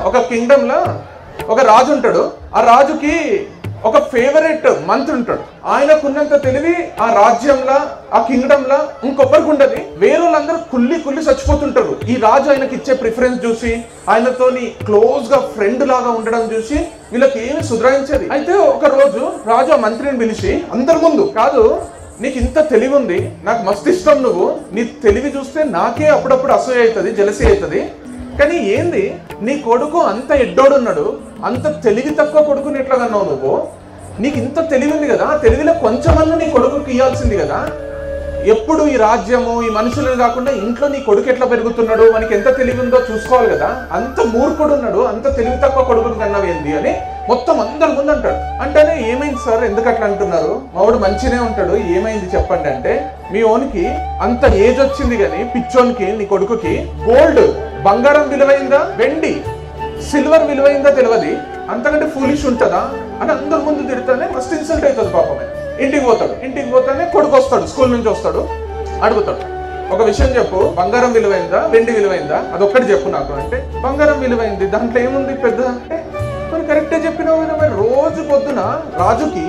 ఒక కింగ్డమ్ లో ఒక రాజు ఉంటాడు. ఆ రాజుకి ఒక ఫేవరెట్ మంత్రి ఉంటాడు. ఆయనకున్నంత తెలివి ఆ రాజ్యంలో ఆ కింగ్డమ్ లో ఇంకొకరికి ఉండదు. వేరేళ్ళందరూ కుల్లి చచ్చిపోతుంటారు. ఈ రాజు ఆయనకి ఇచ్చే ప్రిఫరెన్స్ చూసి, ఆయనతోని క్లోజ్ గా ఫ్రెండ్ లాగా ఉండడం చూసి వీళ్ళకి ఏమి సుధరాయించేది. అయితే ఒక రోజు రాజు ఆ మంత్రిని పిలిచి అందరి ముందు, కాదు నీకు ఇంత తెలివి ఉంది, నాకు మస్తు ఇష్టం, నువ్వు నీ తెలివి చూస్తే నాకే అప్పుడప్పుడు అసూయ అవుతుంది, జలసి అవుతుంది. కానీ ఏంది నీ కొడుకు అంత ఎడ్డోడున్నాడు, అంత తెలివి తక్కువ కొడుకుని ఎట్లా కన్నావు నువ్వు? నీకు ఇంత తెలివి ఉంది కదా, ఆ తెలివిలో కొంచెమన్నా నీ కొడుకుకి ఇవ్వాల్సింది కదా. ఎప్పుడు ఈ రాజ్యము ఈ మనుషులను కాకుండా ఇంట్లో నీ కొడుకు ఎట్లా పెరుగుతున్నాడు, మనకి ఎంత తెలివి ఉందో చూసుకోవాలి కదా. అంత మూర్ఖుడు ఉన్నాడు, అంత తెలివి తక్కువ కొడుకుని కన్నావేంది అని మొత్తం అందరి ముందు అంటాడు. అంటేనే ఏమైంది సార్, ఎందుకు అట్లా అంటున్నారు, మావాడు మంచినే ఉంటాడు, ఏమైంది చెప్పండి అంటే, మీ ఓనికి అంత ఏజ్ వచ్చింది కానీ పిచ్చోనికి నీ కొడుకుకి గోల్డ్ బంగారం విలువైందా, వెండి సిల్వర్ విలువైందా తెలియదు, అంతకంటే ఫూలిష్ ఉంటుందా అని అందరి ముందు తిడితేనే మస్తు ఇన్సల్ట్ అవుతుంది పాపమే. ఇంటికి పోతానే కొడుకు వస్తాడు, స్కూల్ నుంచి వస్తాడు, అడుగుతాడు ఒక విషయం చెప్పు, బంగారం విలువైందా వెండి విలువైందా, అదొక్కటి చెప్పు నాకు అంటే, బంగారం విలువైంది, దాంట్లో ఏముంది పెద్ద అంటే, మరి కరెక్టే చెప్పినావు కదా. మరి రోజు పొద్దున రాజుకి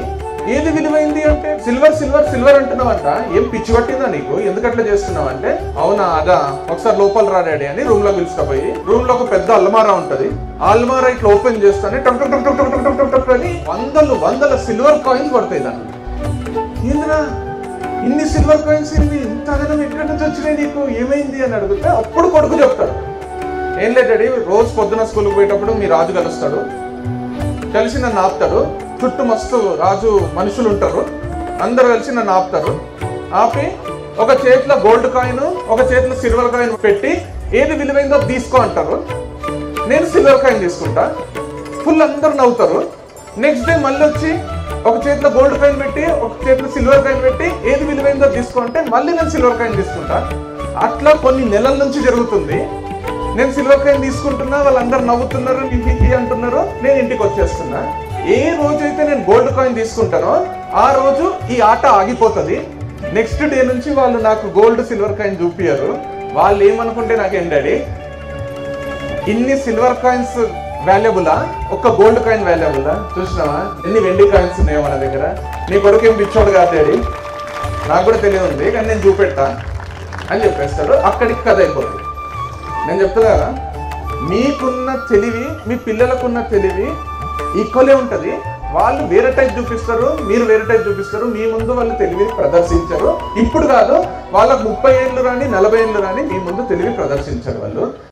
ఏది విలువైంది అంటే సిల్వర్ అంటున్నావంట, ఏం పిచ్చి పట్టిందా నీకు, ఎందుకు అట్లా చేస్తున్నావు అంటే, అవునా అదా, ఒకసారి లోపల రా డాడీ అని రూమ్ లో పిలుచుకపోయి, రూమ్ లో ఒక పెద్ద అల్మారా ఉంటది, ఆ అల్మారా ఇట్లా ఓపెన్ చేస్తానే టక్ టక్ టక్ టక్ టక్ టక్ టక్ అని వందల సిల్వర్ కాయిన్స్ పడతాయి దాన్ని. ఏంద్రా ఇన్ని సిల్వర్ కాయిన్స్, ఇంత అదనం ఎక్కడి నుంచి వచ్చినాయి నీకు, ఏమైంది అని అడిగితే అప్పుడు కొడుకు చెప్తాడు, ఏం లేదు డాడీ, రోజు పొద్దున స్కూల్కి పోయేటప్పుడు మీ రాజు కలుస్తాడు, కలిసి నన్ను ఆపుతాడు, చుట్టూ మస్తు రాజు మనుషులు ఉంటారు, అందరు కలిసి నన్ను ఆపుతారు, ఆపి ఒక చేతిలో గోల్డ్ కాయిన్ ఒక చేతిలో సిల్వర్ కాయిన్ పెట్టి ఏది విలువైందో తీసుకో అంటారు. నేను సిల్వర్ కాయిన్ తీసుకుంటా, ఫుల్ అందరు నవ్వుతారు. నెక్స్ట్ డే మళ్ళీ వచ్చి ఒక చేతిలో గోల్డ్ కాయిన్ పెట్టి ఒక చేతిలో సిల్వర్ కాయిన్ పెట్టి ఏది విలువైందో తీసుకో అంటే మళ్ళీ నేను సిల్వర్ కాయిన్ తీసుకుంటా. అట్లా కొన్ని నెలల నుంచి జరుగుతుంది. నేను సిల్వర్ కాయిన్ తీసుకుంటున్నా, వాళ్ళందరూ నవ్వుతున్నారు, అంటున్నారు, నేను ఇంటికి వచ్చేస్తున్నా. ఏ రోజైతే నేను గోల్డ్ కాయిన్ తీసుకుంటానో ఆ రోజు ఈ ఆట ఆగిపోతుంది. నెక్స్ట్ డే నుంచి వాళ్ళు నాకు గోల్డ్ సిల్వర్ కాయిన్ చూపియరు. వాళ్ళు ఏమనుకుంటే నాకేం డాడీ, ఇన్ని సిల్వర్ కాయిన్స్ వాల్యుబులా, ఒక్క గోల్డ్ కాయిన్ వాల్యుబులా, చూసినావా ఎన్ని వెండి కాయిన్స్ ఉన్నాయో మన దగ్గర, నీ కొడుకు ఏం పిచ్చోడు కాదు డాడీ, నాకు కూడా తెలియదు ఉంది కానీ నేను చూపెట్టా అని చెప్పేస్తాడు. అక్కడికి కథ అయిపోతుంది. నేను చెప్తున్నా కదా, మీకున్న తెలివి మీ పిల్లలకున్న తెలివి ఈక్వలే ఉంటుంది. వాళ్ళు వేరే టైప్ చూపిస్తారు, మీరు వేరే టైప్ చూపిస్తారు. మీ ముందు వాళ్ళు తెలివిని ప్రదర్శించరు. ఇప్పుడు కాదు, వాళ్ళకు 30 ఏళ్ళు రాని 40 ఏళ్ళు రాని మీ ముందు తెలివి ప్రదర్శించారు వాళ్ళు.